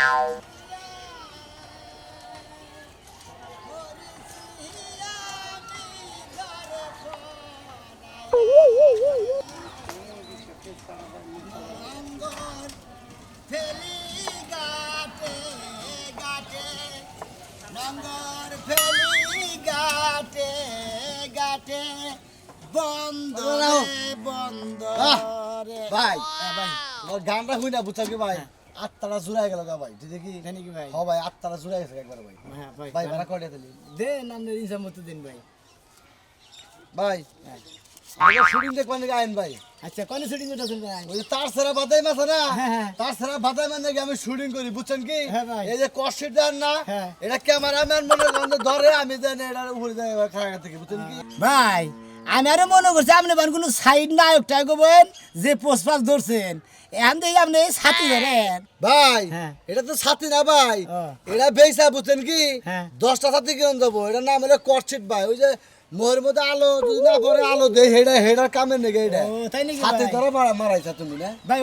ভাই গানটা শুই না বুঝছো কি ভাই আত্মাটা জুড়াই গেল ভাই দেখি ভাই হ ভাই আত্মাটা জুড়াই গেছে একবার ভাই ভাই ভাড়া কয়টা দিলি দেন আপনার ইনসাম মতো দিন ভাই ভাই শুটিং দেখবেন নাকি আইন ভাই আচ্ছা কোন শুটিং করতেছেন ভাই ওই তার সেরা বাদাই মাছ না তার সেরা বাদাই মানে আমি শুটিং করি বুঝছেন কি এই যে কষ্টের দেন না এটা ক্যামেরাম্যান মনে গন্ধ ধরে আমি জানি এটার উপরে যাই খারাপ থেকে বুঝছেন কি ভাই আমি আরো মনে করছি আপনি কোনো সাইড নায়কটা করবেন যে পোস্ট পাস ধরছেন এখন থেকে আপনি ছাতি ধরেন ভাই এটা তো ছাতি না ভাই এটা বেসা বুঝছেন কি 10টা ছাতি কিনে দেবো এটা নাম হলো কষ্টের ভাই ওই যে মোর মধ্যে আলো যদি না পরে আলো দেয় হেডার কামের নাকি এটা ছাতি ধরে মারাইছা তুমি না ভাই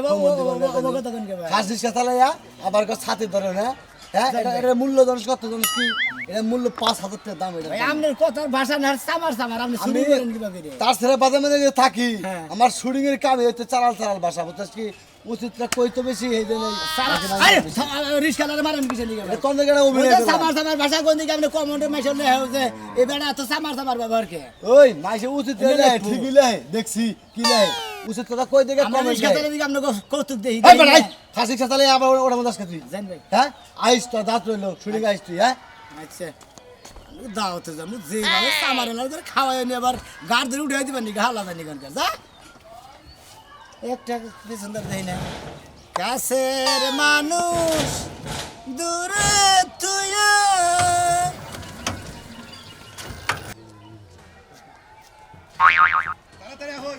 খাসি চালাইয়া আবার ছাতি ধরে না হ্যাঁ এটা মূল্য জানিস কত জানিস কি এটা মূল্য 5,000 টাকা দাম এটা আপনার কথার ভাষা না সামার আপনি শুটিং করেন কিভাবে তার ছেলে বাদে মানে থাকি আমার শুটিং এর কামে হচ্ছে চালাল ভাষা বুঝছিস কি উচিতটা কই তো বেশি এই জন্য রিস্কালারে মারেন কিছু নিয়ে গেল কোন জায়গায় অভিনয় সামার ভাষা কোন দিকে আপনি কমেন্টে মেসেজ লে যে এই বেড়া তো সামার ব্যবহার কে ওই মাইসে উচিত লে ঠিকই লে দেখছি কি লে উচিত কথা কই দিকে কমেন্ট রিস্কালারে দিকে আপনি কৌতুক দেই এই বেড়া খাসি চালালে আবার ওটা মত আজকে তুই জান ভাই হ্যাঁ আইস তো দাঁত রইলো শুটিং আইস তুই হ্যাঁ আচ্ছা দাওতে যাবো যে ভাবে সামার ধরে খাওয়াই নিয়ে আবার গাড় ধরে উঠে দিবেন নি হালা জানি গান যা একটা সুন্দর দেই না কাছের মানুষ দূরে তুই তাড়াতাড়ি হই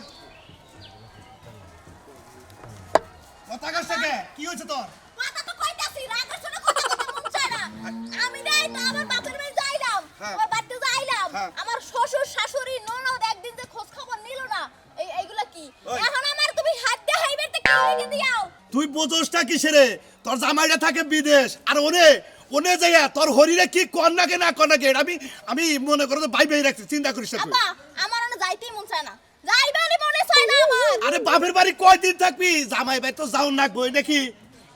কথা কাছে কে কি হইছে তোর কথা তো কইতাছি রাগের শুনে কথা কথা মন চায় না আমি নাই তো আমার বাপের বাড়ি যাইলাম ওই বাড়িতে যাইলাম আমার শ্বশুর শাশুড়ি ননদ একদিন যে খোঁজ খবর নিল না এইগুলা কি এখন আমার তুমি হাত দিয়ে হাইবেতে কি লিখে দিও তুই বোঝসটা কিসেরে তোর জামাইটা থাকে বিদেশ আর ওনে যাইয়া তোর হরিরে কি কন্যাকে না কন্যাকে আমি মনে করো ভাই ভাই রাখছি চিন্তা করিস না আপা আমার না যাইতেই মন চায় না যাইবানি মনে চায় না আমার আরে বাপের বাড়ি কয়দিন থাকবি জামাই ভাই তো যাও না বই নাকি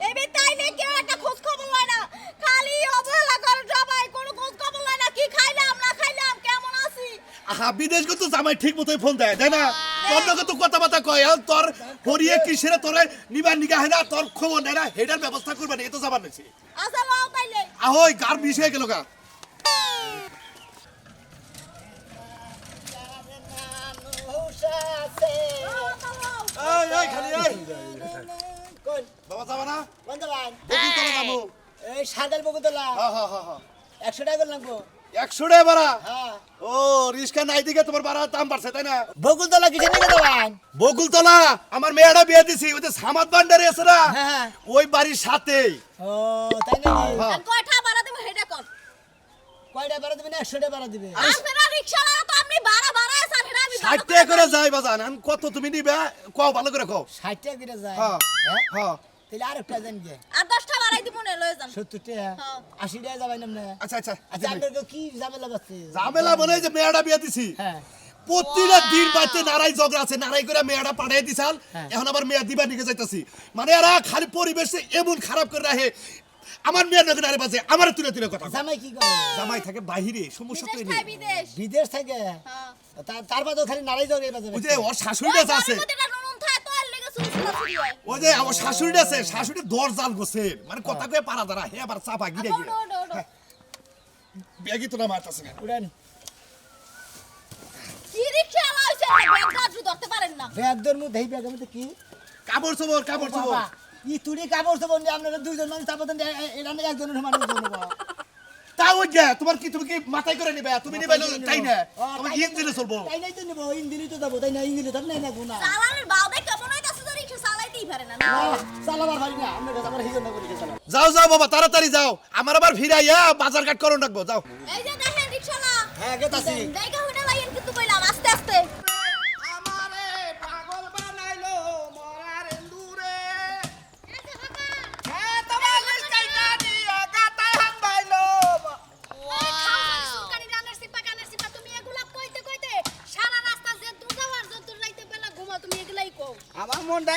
এই বেটাইলে কেউ একটা খোঁজ খবর লয় না খালি অবহেলা করে জামাই কোনো খোঁজ খবর লয় না কি খাইলাম না খাইলাম কেমন আছি আহা বিদেশ গো তো জামাই ঠিক মতোই ফোন দেয় তাই না তোর তো কথাবার্তা কয় আর তোর হরিয়ে কিসেরে তোরে নিবার নিগা হয় না তোর খবর নেয় না হেডার ব্যবস্থা করবে না এ তো যাবার নেছি আচ্ছা লাও তাইলে ahoy গার বিষ হয়ে গেল গা এই খালি এই কোন বাবা যাবা না কোন যাবেন বকুল তলা যাবো এই সাদাল বকুতলা হ্যাঁ 100 টাকা লাগবো 100 টাকা ভাড়া হ্যাঁ ও রিস্কা নাই দিকে তোমার ভাড়া দাম বাড়ছে তাই না বকুতলা কিসে নিয়ে যাবেন বকুল তলা আমার মেয়েটা বিয়ে দিছি ওই যে সামাদ ভান্ডারে আছে না হ্যাঁ ওই বাড়ির সাথেই ও তাই নাকি আর কয়টা ভাড়া দেব হেডা কর কয়টা ভাড়া দিবেন 100 টাকা ভাড়া দিবেন আপনারা রিকশাওয়ালা তো আপনি ভাড়া আছেন হেডা আমি 60 টাকা করে যাই বাজান আমি কত তুমি নিবে কও ভালো করে কও 60 টাকা করে যায় হ্যাঁ হ্যাঁ তাহলে আরেকটা দেন গে আর 10টা ভাড়াই দিব নে লয়ে যান 70 টাকা 80 টাকা যাবেন আপনি আচ্ছা আচ্ছা আপনাদের কি ঝামেলা বাচ্ছে ঝামেলা বলে যে মেয়েটা বিয়ে দিছি হ্যাঁ প্রতিটা দিন বাড়তে নারাই ঝগড়া আছে নারাই করে মেয়েটা পাঠিয়ে দিছাল এখন আবার মেয়ে দিবা নিকে যাইতাছি মানে এরা খালি পরিবেশে এমন খারাপ করে রাখে আমার মেয়ের নাকি নারে বাজে আমার তুলে কথা জামাই কি করে জামাই থাকে বাইরে সমস্যা তো নেই বিদেশ বিদেশ থেকে হ্যাঁ তার বাদও খালি নারাই জগে বাজে ওই যে ওর শাশুড়িটা আছে ওই যে আমার শাশুড়িটা আছে শাশুড়ি দরজাল গোছে মানে কথা কয়ে পারা দাঁড়া হে আবার চাপা গিরে গিরে ব্যাগই তো না মারতাছে না উড়ান কি রিকশা আলাইছে ব্যাগ গাজু ধরতে পারেন না ব্যাগদের মধ্যে এই ব্যাগের মধ্যে কি কাপড় চোপড় ই তুই কাপড় চোপড় নিয়ে আপনারা দুইজন মানুষ তারপর এটা নিয়ে একজনের মানুষ জনবা তাও যা তুমি কি মাথায় করে নিবে তুমি নিবে তাই না তুমি ইঞ্জিনে চলবো তাই নাই তো নিব ইঞ্জিনই তো যাবো তাই না ইঞ্জিনে তো নাই না গুনা চালানের বাউদে কেমন হইতাছে যে রিকশা চালাইতেই পারে না চালাবার পারি না আমরা কাছে আমার হিজন না করি চালাও যাও বাবা তাড়াতাড়ি যাও আমার আবার ফিরাইয়া বাজার ঘাট করো রাখবো যাও এই যে দেখেন রিকশালা হ্যাঁ গেতাছি জায়গা হইনা লাইন কিন্তু কইলাম আস্তে আস্তে আমারে পাগল বানাইলো মরার দূরে এ তোমার কাইটা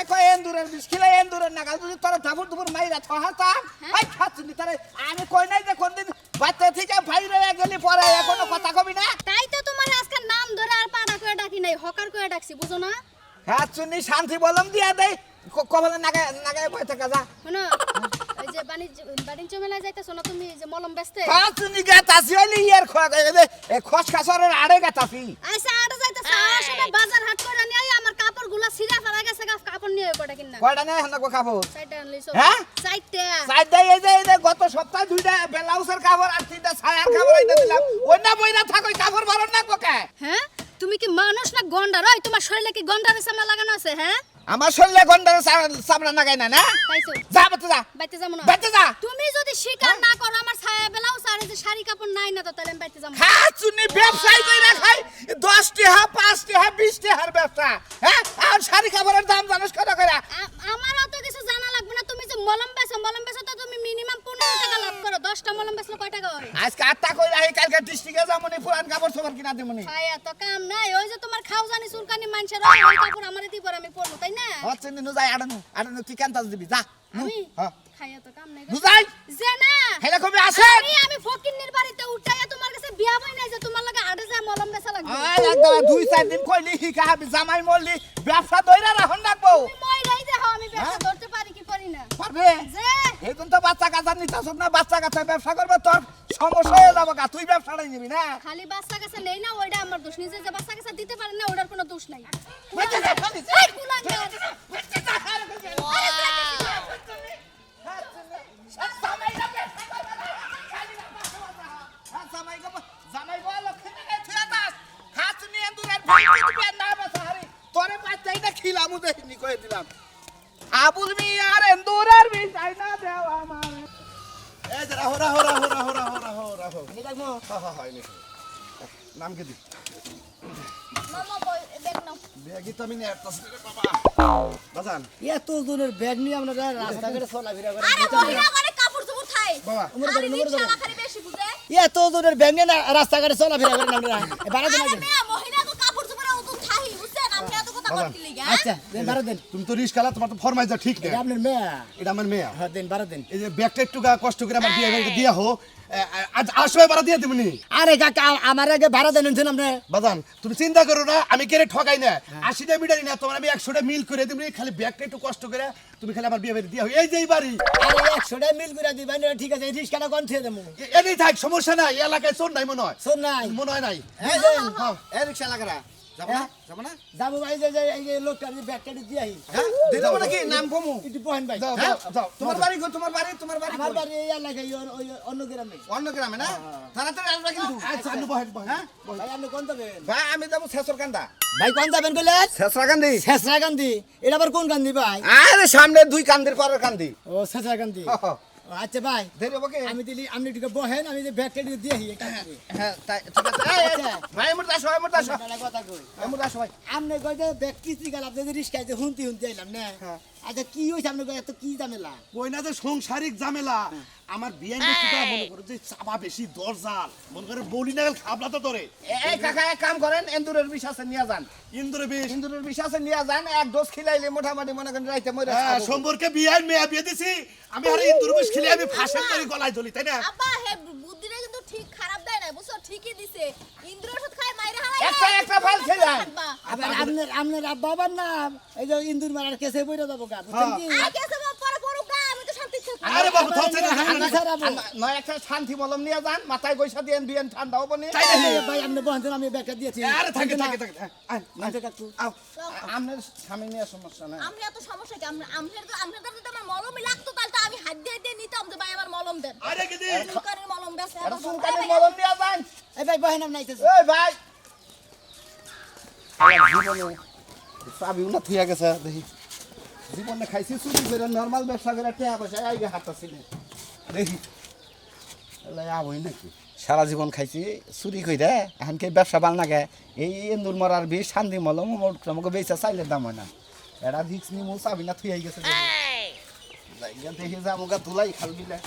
আমারে কয় এন্দুরের বিষ খিলে এন্দুরের নাগাল যদি তোরা ধাপুর দুপুর মাইরা থহাতাম এই খাচ্ছি তারে আমি কই নাই যে কোনদিন বাচ্চা থেকে বাইরে গেলি পরে এখনো কথা কবি না তাই তো তোমার আজকে নাম ধরে আর পাড়া করে ডাকি নাই হকার করে ডাকছি বুঝো না খাচ্ছি শান্তি বলম দিয়া দেই কবলে নাগায় নাগায় বই থাকা যা শোনো এই যে বাণিজ্য মেলায় যাইতেছো না তুমি এই যে মলম বেচতে খাচ্ছি গাতাছি হইলি ইয়ার খস খাসরের আড়ে গাতাছি আচ্ছা আটা যাইতেছো আসলে বাজার হাট করে নিয়ে আমার কাপড়গুলো ছিঁড়া ফেলা গেছে কাপড় নিয়ে কটা কিনা কয়টা নেই হান্না খাবো চারটা আনলিছো হ্যাঁ? চারটা সাইডে এই যে গত সপ্তাহে দুইটা ব্লাউজের কাপড় আর তিনটা ছায়ার কাপড় আইতে দিলাম ওইনা বইরা থাকই কাপড় বারণ না কোকে হ্যাঁ তুমি কি মানুষ না গন্ডার ওই তোমার শরীরে কি গন্ডারের সামনে লাগানো আছে হ্যাঁ আমার শরীরে গন্ডারে সাবরা নাগাই না না তাইছো যা বাতে যা বাইতে যাবো না বাতে যা তুমি যদি স্বীকার না করো আমার ছায়া ব্লাউজ আর এই যে শাড়ি কাপড় নাই না তো তাহলে আমি বাইতে যাবো না। খাচুনি ব্যবসায়ী কইরা খাই 10 টাকা 5 টাকা 20 টাকার ব্যবসা হ্যাঁ আর শাড়ি কাপড়ের দাম জানিস কত করে আমার অত কিছু জানা লাগবে না তুমি যে মলম বেচো তো তুমি মিনিমাম 15 টাকা লাভ করো 10টা মলম বেচলে কয় টাকা হয় আজকে 8টা কইরা এই কালকে ডিস্ট্রিক্টে যামনি পুরান কাপড় সবার কিনা দিমনি ছায়া তো কাম নাই ওই যে তোমার খাওজানি চুলকানি মানুষের ওই কাপড় আমারে দিব আমি পরবো তাই না হচ্ছে নিনু যাই আড়ানো কি কান্তাস দিবি যা আমি হ্যাঁ খাইয়া তো কাম নাই বুঝাই যে না হেলা কবি আসেন আমি ফকিন্নির বাড়িতে উঠাইয়া তোমার কাছে বিয়া বই নাই যে তোমার লাগে আড়ে যায় মলম বেচা লাগবে একদম 2-4 দিন কইলি হিকা হাবি জামাই মরলি ব্যবসা দইরা রাখুন রাখবো তুমি মইরাই দেখো আমি ব্যবসা ধরতে পারি কি পারি না পারবে যে এখন তো বাচ্চা কাচ্চা নিতাস না বাচ্চা কাচ্চা ব্যবসা করবে তোর সমস্যা হয়ে যাবো গা তুই ব্যবসাটাই নিবি না খালি বাচ্চা কাছে নেই না ওইটা আমার দোষ নিজে যে বাচ্চা কাছে দিতে পারে না ওটার কোনো দোষ নাই বাচ্চা কাচ্চা দিছে। এই কুলাঙ্গার। আবুল মিয়ার এন্দুরের বিছাই না দেও আমার এই যে রাহো নাম কি দি মামা বই দেখ নাও ব্যাগই তো আমি নিয়ে আসতেছি রে বাবা বাজান এত দূরের ব্যাগ নিয়ে আমরা রাস্তাঘাটে চলাফেরা করে আরে মহিলা করে কাপড় চোপড় খায় বাবা আরে রিকশা খালি বেশি বুঝে এত দূরের ব্যাগ নিয়ে রাস্তাঘাটে চলাফেরা করে আমরা বাড়াতে আরে মেয়ে মহিলা তো কাপড় চোপড় উতুন খাই বুঝছেন আপনি এত কথা বলতে লাগা আচ্ছা দেন বাড়া দেন তুমি তো রিস্কালা তোমার তো ফরমাইজা ঠিক না এটা আপনার মেয়ে এটা আমার মেয়ে হ্যাঁ দেন বাড়া দেন এই যে ব্যাগটা একটু কষ্ট করে আমার বিয়ে বাড়িতে দিয়া হো আজ আসবে বাড়া দিয়ে দিবনি আরে কাকা আমার আগে ভাড়া দেন শুন আপনি বাজান তুমি চিন্তা করো না আমি কেড়ে ঠকাই না 80টা মিটারি না তোমার আমি 100টা মিল করে দিবনি খালি ব্যাগটা একটু কষ্ট করে তুমি খালি আমার বিয়ে বাড়িতে দিয়া হো এই যে এই বাড়ি আরে 100 টা মিল করে দিবেন ঠিক আছে এই রিস্কাটা কোন থেকে দেবো এনেই থাক সমস্যা নাই এই এলাকায় চোর নাই মনে হয় শোন নাই মনে হয় নাই এই দেন হ্যাঁ এই রিকশা লাগারা যাবো না যাবো না যাবো ভাই যে এই যে লোকটা যে ব্যাগটা দিয়ে আই হ্যাঁ দিয়ে দেবো নাকি নাম কমু একটু বহেন ভাই যাও হ্যাঁ? যাও যাও তোমার বাড়ি কো তোমার বাড়ি আমার কই? বাড়ি এই এলাকায় ওই অন্য গ্রামে অন্য গ্রামে না তাড়াতাড়ি আসবে কিন্তু আচ্ছা আমি বহেন বহেন হ্যাঁ ভাই আপনি কোন যাবেন ভাই আমি যাবো শেষর কান্দা ভাই কোন যাবেন কইলে শেষরা কান্দি শেষরা গান্ধী এটা আবার কোন গান্ধী ভাই আরে সামনে দুই কান্দির পরের কান্দি ও শেষরা গান্ধী আচ্ছা ভাই দেরি হবে কি? আমি দিলি আপনি একটু বহেন আমি যে ব্যাগটা দিয়ে আই এটা হ্যাঁ তাই ঠিক আছে এই, এই, আচ্ছা। ভাই এমন আসো এমন আসো কথা কই এমন আসো ভাই আপনি কইতে ব্যাগ কিস্তি গেল আপনি যে রিস্কায় যে হুনতি আইলাম না আচ্ছা কি হইছে আপনি কই এত কি ঝামেলা কই না যে সংসারিক ঝামেলা আমার বিয়ে একটু মনে করো যে চাপা বেশি দরজাল মনে করে বলি না খাবলা তো তোরে এই কাকা এক কাম করেন এন্দুরের বিশ্বাসে নিয়ে যান ইন্দুরে বেশ এন্দুরের বিশ্বাসে নিয়ে যান এক ডোজ খিলাইলে মোটামুটি মনে করেন রাইতে মরে সম্পর্কে বিয়ে মেয়ে বিয়ে দিছি আমি আর ইন্দুর বেশ খেলে আমি ফাঁসের করে গলায় ধরি তাই না আব্বা হে বুদ্ধিটা কিন্তু ঠিক খারাপ দেয় না বুঝছো ঠিকই দিছে ইন্দ্র ওষুধ খায় মাইরা হালাই একটা ফাইল খেলাম আবার আপনার বাবার নাম এই যে ইন্দুর মারার কেসে বইরা যাবো গা বুঝছেন কি আগে সব পরে পড়ুক গা আমি তো শান্তি থাকবো আরে বাবু তো ছেড়ে হাঙ্গা ছাড়াবো। নয় একটা শান্তি মলম নিয়ে যান মাথায় গইসা দিয়ে বিয়েন ঠান্ডা হবো নি তাই না? ভাই আপনি বহেন আমি ব্যাগটা দিয়েছি আরে থাকে থাকে থাকে আচ্ছা কাকু আও আপনার স্বামী নিয়ে সমস্যা নাই আমি এত সমস্যা কি আমনের যদি আমার মলমই লাগতো তাহলে তো আমি হাত দিয়ে নিতাম যে ভাই আমার মলম দেন আরে কি দি সুলকানের মলম বেছে এটা সুলকানের মলম নিয়ে যান এই ভাই বহেন আপনি আইতেছে এই ভাই চাবি উনা থিয়া গেছে দেখি জীবনে খাইছি চুরি করে নর্মাল ব্যবসা করে টাকা পয়সা আইগে হাঁটাছি দেখি আবই নাকি সারা জীবন খাইছি চুরি কইরা এখন কি ব্যবসা ভাল নাগে এই এন্দুর মরার বি শান্তি মলম আমাকে বেচা চাইলে দাম হয় না এরা রিক্স নিমু চাবি না থুই গেছে দেখি যা আমাকে ধুলাই খাল বিলে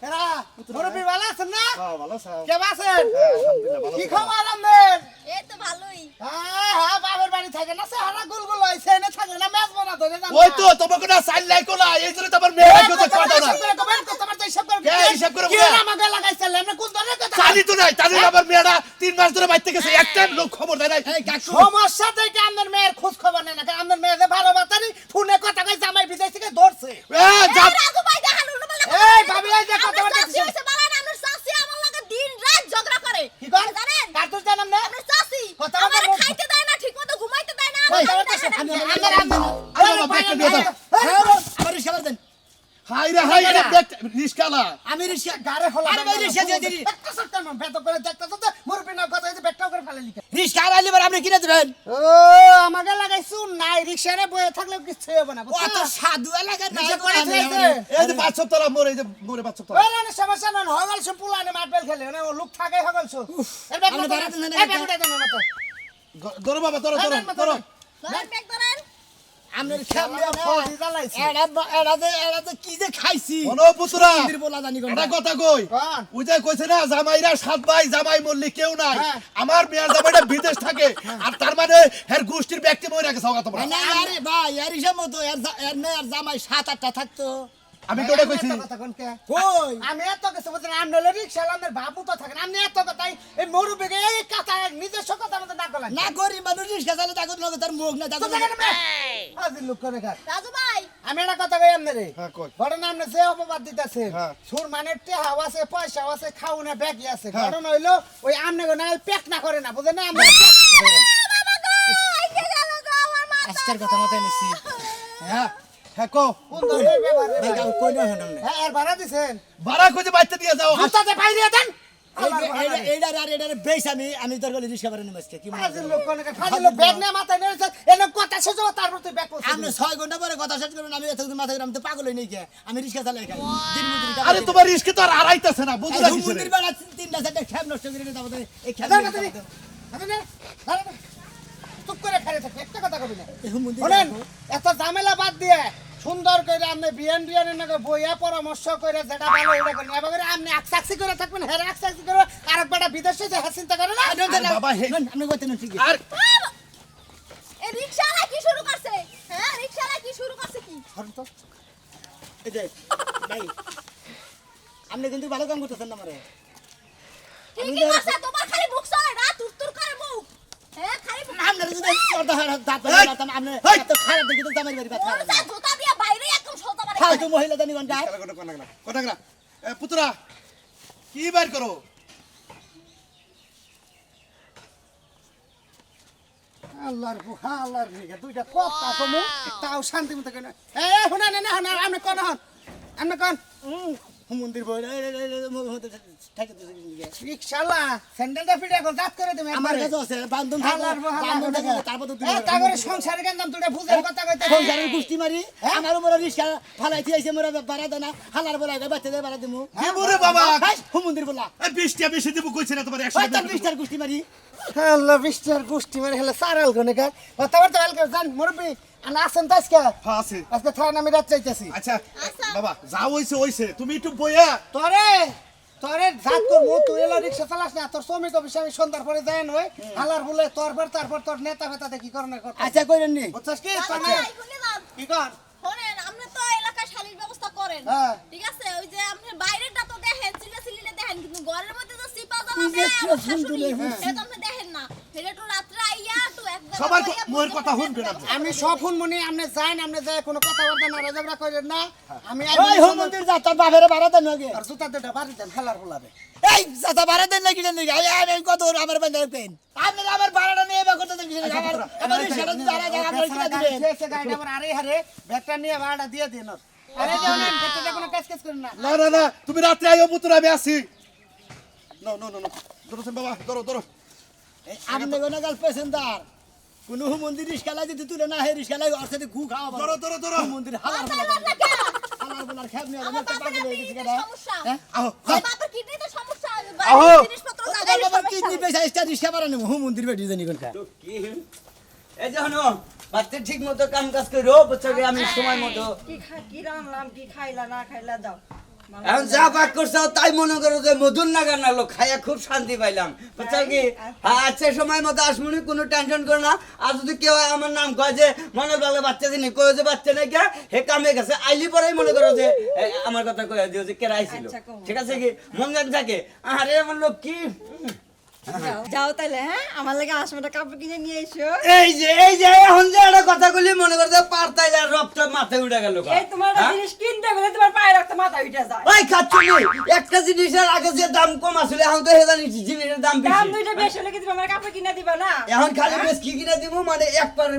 এরা মুরব্বি ভালো আছেন না? হ্যাঁ ভালো স্যার কেমন আছেন? আলহামদুলিল্লাহ ভালো কি স্যার। খবর আপনাদের? এই তো ভালোই। হ্যাঁ হ্যাঁ বাবার বাড়ি থাকে না চেহারা গুলগুল হয়েছে না থাকে না মেজ বানা ধরে না ওই তো তোমাকে না সাইল লাইকো না এই জন্য তো আমার মেয়েরা কেউ দেখতে পারতো না হিসাব করে জানি তো নাই তাদের আমার মেয়েরা 3 মাস ধরে বাইতে গেছে একটা লোক খবর দেয় নাই সমস্যা থেকে আপনার মেয়ের খোঁজ খবর নেই না কারণ আপনার মেয়ে যে ভালো বাতারি ফোনে কথা কই জামাই বিদেশ থেকে ধরছে যা রাজু ভাই দেখান উল্টোপাল্টা কথা এই বলে। ভাবি এই যে কথা আপনার বলতেছিস চাচি হইছে বালান, আপনার চাচি আমার লগে দিন-রাত ঝগড়া করে। কি কর জানেন? কার্তুজ জানাম না আপনার চাচি কথা আমারে বলতে- খাইতে দেয় না, ঠিকমতো ঘুমাইতে দেয় না। ওই, আমার কথা দেখেন বলতেছে, আমি- আমার ব্যাগটা দিয়ে দাও। আমার রিস্কা দেন হাই রে হাই রে দেখ রিস্কালা আমি রিস্কা গারে হলা আরে ভাই, রিস্কা দিয়ে দিলি। একটা সত্য না বেত করে দেখতে তো মুরবি না কথা এই বেটটাও করে ফেলে লিখে রিস্কা আইলে এবার আপনি কিনে দেবেন ও আমাকে লাগাইছু নাই রিকশারে বয়ে থাকলে কিছু হবে না অত সাধু এলাকা নাই রিক্সা করে দিয়েছে। এই যে 5 সপ্তাহ মোর এই যে মোরে 5 সপ্তাহ ওই না সমস্যা না হগল সব পুলানে মারবেল খেলে না ও লোক থাকে হগল সব আপনি বাড়া দেন না, এই বেগুটা দেন না তো ধরো বাবা ধরো ধরো ধরো ধরেন, ব্যাগ ধরেন। আপনার সামনে সামনে ফজি জ্বালাইছে এড়াতে কি যে খাইছি বলো পুত্রা মন্দির বলা জানি কোনটা। এটা কথা কই কোন? ওই যে কইছে না জামাইরা 7 ভাই জামাই মল্লি কেউ নাই হ্যাঁ। আমার মেয়ের জামাইটা বিদেশ থাকে আর তার মানে এর গোষ্ঠীর ব্যক্তি মরে রাখে সওগা তোমরা না আরে ভাই এর হিসাব মতো এর মেয়ের জামাই 7-8টা থাকতো আমি কোটা কইছি এত কথা কোন কে? কই আমি এত কিছু বলছি আমি নলে রিকশা লামের বাবু তো থাকেন আমি এত কথাই এই মরু বেগে এই কথা নিজস্ব কথা মতো না গলান না করি মানুষ রিস্কা চালে তাকে লগে তার মুখ না তো তাকে দেখেন না আজি লোক করে কার রাজু ভাই, আমি একটা কথা কই আমনে হ্যাঁ কই ঘটনা আপনি যে অপবাদ দিতেছে হ্যাঁ। সুর মানে টেহা আছে পয়সা আছে খাওনে ব্যাগই আছে হ্যাঁ। ঘটনা হইলো ওই আমনে গো না পেক না করে না বুঝেন না আমরা বাবা গো, আইকে গেল গো আমার মাথা। আজকের কথা মতো এনেছি হ্যাঁ হ্যাঁ কো কোন ধরনের ব্যবহার রে ভাই ভাই? কই না হন না হ্যাঁ এর ভাড়া দিছেন ভাড়া কইতে বাইতে দিয়ে যাও জুতাতে বাইরে দেন এইটার আর এটার বেশ আমি তোর গলি রিস্কা বারে নেমেছি কি মনে ফাজিল লোক কোন ফাজিল লোক ব্যাগ নিয়ে মাথায় নিয়ে এনে কথা শেষ হবে তারপর তুই ব্যাগ করছিস আপনি 6 ঘন্টা পরে কথা শেষ করবেন আমি এতদিন মাথা আমি তো পাগল হই নাই কে আমি রিস্কা চালাই খাই দিন মজুরি টাকা আরে তোমার রিস্কে তো আর আড়াইতাছে না বুঝলা এই কিসে মন্দির বেলা 3টা 4টা খেপ নষ্ট করে দিতে হবে এই খেপ দাঁড়া তুমি দাঁড়া চুপ করে খারে থাক একটা কথা কবি না এই মন্দির শুনেন এত ঝামেলা বাদ দিয়ে সুন্দর করে আপনি বিয়ান বিয়ানের নাকি বইয়া পরামর্শ করে যেটা ভালো এটা করেন এবার আপনি আকসাক্সি করে থাকবেন হেরে আকসাক্সি করে আরেক বেটা বিদেশে যে হ্যাঁ চিন্তা করে না আরে বাবা হে আপনি কইতেন ঠিক আর বাবা! এই রিকশাওয়ালা কি শুরু করছে? হ্যাঁ, রিকশাওয়ালা কি শুরু করছে কি? এই যে ভাই আপনি কিন্তু ভালো কাম করতেছেন না আমারে ঠিকই করছে, তোমার খালি মুখ চলে না, তুরতুর করে মুখ। হ্যাঁ, খালি মুখ। আপনার যদি কথা দাঁত এই! দাঁত আপনি এই! এত খারাপ দেখি তো জামাই বাড়ি বাত ওর যা জুতা দিয়ে বাইরে একদম সোজা মারে। ফালতু মহিলা জানি কোনটা কোটাগরা পুত্রা কি বাইর করো আল্লাহর নিকে দুইটা কথা কমু তাও শান্তি মতো কেন এ শুনা না না আপনি কোন হন আপনি কোন মন্দির বই থাকে তো রিকশালা স্যান্ডেলটা ফিটে এখন দাঁত করে দেবে আমার কাছে আছে বান্ধব বান্ধব থাকে তারপর তো এ তারপরে সংসারে কেন তুই বুঝে কথা কইতে সংসারের গুষ্টি মারি আমার উপরে রিস্কা ফালাই থিয়েছে মোরা বাড়া দেনা হালার বলা বাচ্চা দিয়ে বাড়া দিমু দেবুরে বাবা মন্দির বলা এই 20টা বেশি দিব কইছে না তোমার 100 ওই তার রিস্কার গুষ্টি মারি আল্লাহ বিস্তার গোষ্ঠী মানে হেলে সারাল গনে কার কথাবার্তা হালকা জান মুরব্বি আনা আসেন তো আজকে হ্যাঁ আছে আজকে থানা আমি রাত চাইতেছি আচ্ছা বাবা যা হইছে তুমি একটু বইয়া তোরে তোরে জাত কর মু তুই এলা রিকশা চালাস না তোর শ্রমিক অফিসে আমি সন্ধ্যার পরে যাই নই হালার বলে তারপর তোর নেতা ফেতাতে কি করনে কর আচ্ছা কইরেন নি বুঝছস কি রাজু তোর ভাই, শুনে যান। কি কর শোনেন, আপনি তো এলাকায় শালীর ব্যবস্থা করেন। হ্যাঁ। ঠিক আছে, ওই যে আপনি বাইরেরটা তো দেখেন, চিল্লাচিল্লিটা দেখেন, কিন্তু ঘরের মধ্যে যে চিপা কি যে জ্বালাবে, আমার শাশুড়ি, সুন্দর সেটা তো আপনি দেখেন না। সেটা একটু রাত্রে আইয়া, একটু এক জায়গায় সবার বইয়া মোর বসে কথা বসে শুনবেন আপনি। আমি সব মনি আপনি যাই আপনি যাই কোনো কথাবার্তা না রাজাবরা করেন না আমি ওই হোম মন্দির যা তোর বাপের বাড়া দেন আগে আর জুতা দুটা বাড়ি দেন হালার বলাবে এই চাচা ভাড়া দেন নাকি জানি আমি কত আমার বান্ধব রাখবেন আপনি আমার ভাড়াটা নিয়ে এবার করতে দেন আমার রিস্কাটা যারা যারা আপনারা কিনে দিবেন গাড়িটা আবার আরে হারে ব্যাগটা নিয়ে ভাড়া দিয়ে দিন আরে যাও না বেটাটা কোনো কাজ করেন না না তুমি রাতে আইও পুত্রা আমি আসি নো ধরো বাবা ধরো আপনি কোন গাল পেছেন্দার কোন মন্দির রিস্কা লাগে যদি তুলে না হে রিস্কা লাগে ওর সাথে ঘু খাওয়া ধরো মন্দির হালার মাথায় বাঁধা কে? হালার বলার খেপ নিয়ে আমার একটা বাপের পাগল হয়ে গেছে কিডনিতে কেডা সমস্যা। আহো আমার বাপের কিডনিতে সমস্যা। আহো। বাইরের জিনিসপত্র তোমার জাগাইলে বাবার সমস্যা। কিডনি পেশা স্টার রিস্কা বাড়ানো হু মন্দির বেটি জানি কোনটা এই যে হনো বাচ্চা ঠিক মতো কাম কাজ করো বচ্চাকে আমি সময় মতো কি রান্নাম কি খাইলা না খাইলা দাও এখন যা পাক করছো তাই মনে করো যে মধুর নাগার নালো খাইয়া খুব শান্তি পাইলাম বুঝছো কি আচ্ছা সময় মতো আসমুনি কোনো টেনশন করো না আর যদি কেউ আমার নাম কয় যে মনে ভালো বাচ্চা দিনি কয়ে যে বাচ্চা নাকি হে কামে গেছে আইলি পরেই মনে করো যে আমার কথা কয়ে দিও যে কেরা আইছিল ঠিক আছে কি মন জানি থাকে আরে আমার লোক কি যাও তাহলে, হ্যাঁ আমার লাগে আসমাটা কাপড় কিনে নিয়ে এসো। এই যে এখন যে একটা কথা বলি মনে করতে পারতাই আর রবটা মাথায় উঠে গেল এই তোমার একটা জিনিস কিনতে গেলে তোমার পায়ে রাখতে মাথা উঠে যায়। ওই খাচ্ছি একটা জিনিসের আগে যে দাম কম আসলে এখন তো হেদানি জিনিসের দাম দাম বেশি দুইটা বেশি হলে কি তুমি আমার কাপড় কিনে দিবা না? এখন খালি বেশ কি কিনে দিব মানে একবারে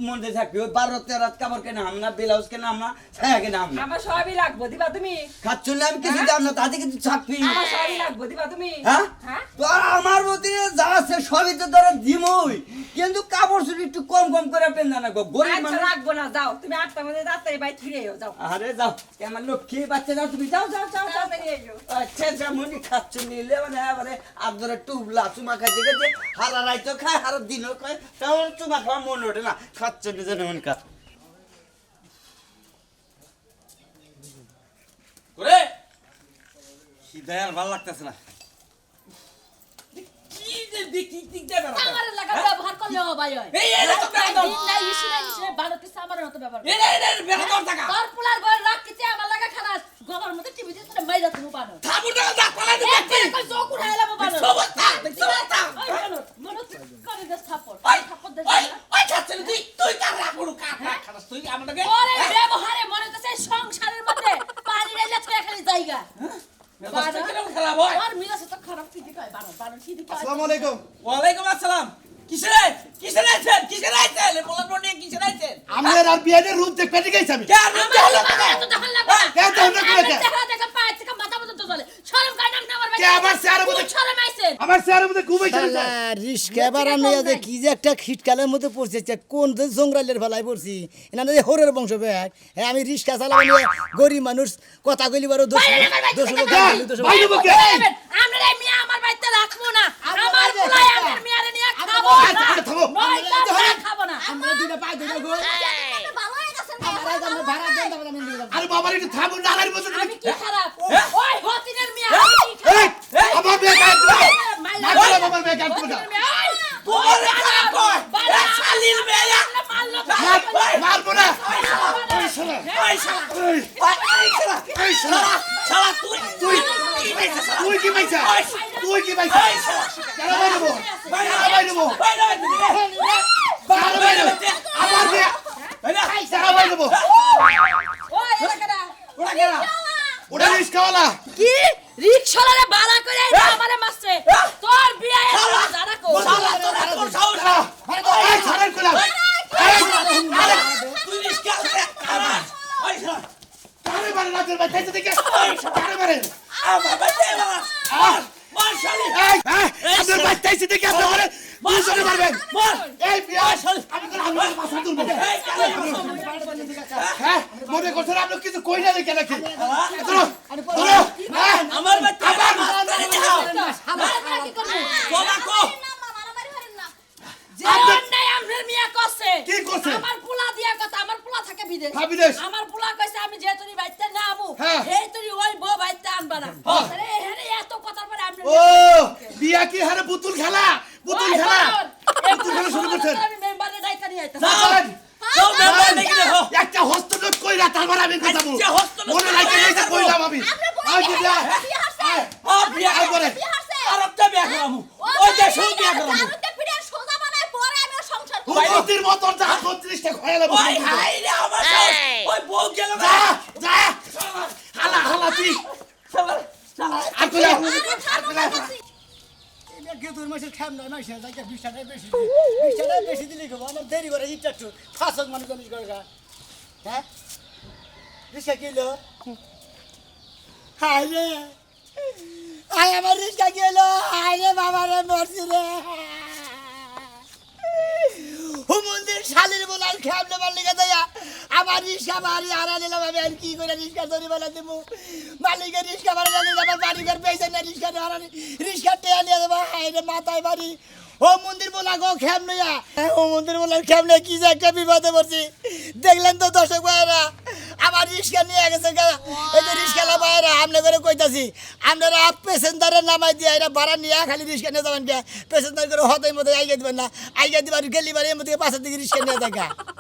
মনে থাকবে ওই 12-13 কাপড় কেনা আমরা ব্লাউজ কেনা আমরা ছায়া কেনা আমরা আমার সবই লাগবে, দিবা তুমি? খাচ্ছি না আমি কিছু দাম না তাতে কিছু ছাপি আমার সবই লাগবে, দিবা তুমি? হ্যাঁ হ্যাঁ তো আমার মতে যা আছে সবই তো ধরো দিমই কিন্তু কাপড় চুরি একটু কম কম করে পেন না গো গরিব আচ্ছা মানুষ রাখবো না, যাও তুমি 8টার মধ্যে তাড়াতাড়ি বাইরে ফিরে এও, যাও। আরে যাও আমার লক্ষ্মী বাচ্চা যাও তুমি যাও যাও যাও যাও তাড়াতাড়ি এসো। আচ্ছা আচ্ছা মনি খাচ্ছ নিলে মানে এবারে আদরে টুবলা চুমা খাইতে গেছে হারা রাইতো খায় হারা দিনও খায় তেমন চুমা খাওয়া মনে ওঠে না খাচ্ছ নিজে মন কাজ করে খিদায় আর ভালো লাগতেছে না কি যে দেখি ঠিক দেবে না আমার লাগা ব্যবহার করলে ভাই হয় এই এই তো একদম দিন নাই ইসে ভালো কিছু আমার মতো ব্যবহার এই এই বেলা দর টাকা তোর পোলার ঘরে রাখতে আমার লাগা খারাপ গোবর মতো টিভি দিয়ে তোরা মাইরা তুমি পানো থাবুর টাকা দাঁত ফালাই দিবে কই চোখ উঠাইলাম পানো সবতা সবতা মনে করে দে থাপ্পড় ওই থাপ্পড় দে ওই ওই খাচ্ছে তুই তুই কার রাখুড়ু কার খাস তুই আমাকে ওরে ব্যবহারে মনে তো সেই সংসারের মধ্যে পানি রেলে তুই খালি জায়গা বাবা কেন খারাপ হয় আর মিরাস তো খারাপ কি দি কয় বারো কি দি কয় আসসালামু আলাইকুম ওয়ালাইকুম আসসালাম কিসের কিসের আইছেন বলার পর নিয়ে কিসের আইছেন আমার আর বিয়ানের রূপ দেখতে গেছি আমি কে আর রূপ দেখলো তো তখন লাগবে কে তো না করে কে দেখা পায় থেকে মাথা পর্যন্ত চলে শরম কার নাম না আমার কে আমার চেহারা মধ্যে শরম আইছেন আমার চেহারার মধ্যে ঘুমাইছে রিস্কা বাড়া নিয়ে যে কি যে একটা খিটকালের মধ্যে পড়ছে কোন যে জংরালের ফেলায় পড়ছি এনা যে হরের বংশ ব্যাগ হ্যাঁ আমি রিস্কা চালাবো নিয়ে গরিব মানুষ কথা কইলি বারো দোষ ভাই দেবো কে আমরা এই মিয়া আমার বাড়িতে রাখবো না আমার পোলাই আমার মিয়ারে নিয়ে খাবো না থামো খাবো না আমরা দুইটা পাই দুইটা গো ভালো হয়ে গেছেন আমরা আমরা ভাড়া দেন তারপরে আমি দিয়ে আরে বাবার একটু থামো নালার মতো আমি কি খারাপ ওই হতিনের মিয়া এই আমার মেয়ে গায়ে তুলে মারো বাবার মেয়ে গায়ে তুলে বল কই শালির মেয়া মারবো না ওই শালা ওই শালা এই শালা শালা তুই কি মেয়েছিস তুই কি পাইছা তুই কি পাইছা কেন মারবো মারবো আমার মেয়ে কেন মারবো ওই এলাকাটা ওরা গেলা ওটা রিস্কাওয়ালা কি রিকশালারে বাড়া করে আমারে মারছে তোর বিয়ে জানা কো শালা তোর এত সাহস এই ছাড়েন কইলাম তুই রিস্কা আমার ওই শালা কারে মারে রাতের ভাই তাইতে দেখে কারে মারে আমার বাচ্চা মার মার শালি এই আপনার ভাই তাইতে দেখে আপনি করে দুজনে মারবেন মার এই বিয়া আমি কোন আমি মাথা তুলবো এই কালে হ্যাঁ মনে করছেন আপনি কিছু কই না দেখে নাকি ধরো ধরো আমার বাচ্চা আমার হালা কি করব তোলা কো না মারামারি করেন না যে অন্যায় আমরের মিয়া করছে কি করছে? আমার পোলা দিয়া কথা আমার পোলা থাকে বিদেশ হ্যাঁ, বিদেশ। আমার পোলা কইছে আমি যে তুই বাইতে না আমু হ্যাঁ। এই তুই ওই বউ বাইতে আনবা না আরে এখানে এত কথার পরে আমরে ও বিয়া কি হারে পুতুল খেলা পুতুল খেলা পুতুল খেলা শুরু করছেন আমি মেম্বারে দায়িত্ব নিয়ে আইতাম যান। যাও মেম্বার দেখি দেখো একটা হস্তযোগ কইরা তারপর আমি কথা বলবো আচ্ছা, হস্তযোগ মনে রাখতে গেছে কইলাম আমি আই কি বিয়া বিয়ে হাসছে ও বিয়া আই করে বিয়ে হাসছে আর একটা বিয়া করামু ওই যে সব বিয়া করামু জানুতে পিড়ে সোজা বানায় পরে আমি সংসার করব কুকুরটির মত যা 36টা খয়ালে বসে ওই হাই রে আমার সাহস ওই বউ গেল না যা যা হালা হালা তুই শালা শালা আর কইলা তোর মাসের খাম নয় মাসে যাইকে 20 টাকা বেশি দিলি গো আমার দেরি করে ইচ্ছা একটু ফাঁসক মানুষ জানিস করে হ্যাঁ রিক্সা কিলো হাই রে আয় আমার রিক্সা কিলো হাই রে বাবা রে মরছি রে হুমন্দির শালির বলার খামলে মালিকা দেয়া আমার রিক্সা বাড়ি হারা নিলাম আমি আর কি করে রিক্সা ধরি বলা দেবো মালিকের রিক্সা ভাড়া জানি আমার বাড়ি ঘর পেয়েছে না রিক্সা হারানি রিক্সা টেয়া নিয়ে দেবো হাই রে মাথায় বাড়ি ও মন্দির বলা গো খেম লইয়া ও মন্দির বলার খেমলে কি যে একটা বিপদে পড়ছি দেখলেন তো দর্শক ভাইয়েরা আমার রিক্সা নিয়ে গেছে এই যে রিক্সালা বাইরা আমনে করে কইতাছি আপনারা প্যাসেঞ্জারের নামাই দিয়ে এরা ভাড়া নিয়ে খালি রিক্সা নিয়ে যাবেন কে প্যাসেঞ্জার করে হতেই মতো আইগা দিবেন না আইগা দিবার গেলি বাড়ি এর মধ্যে পাশের দিকে রিক্সা নিয়ে দেখা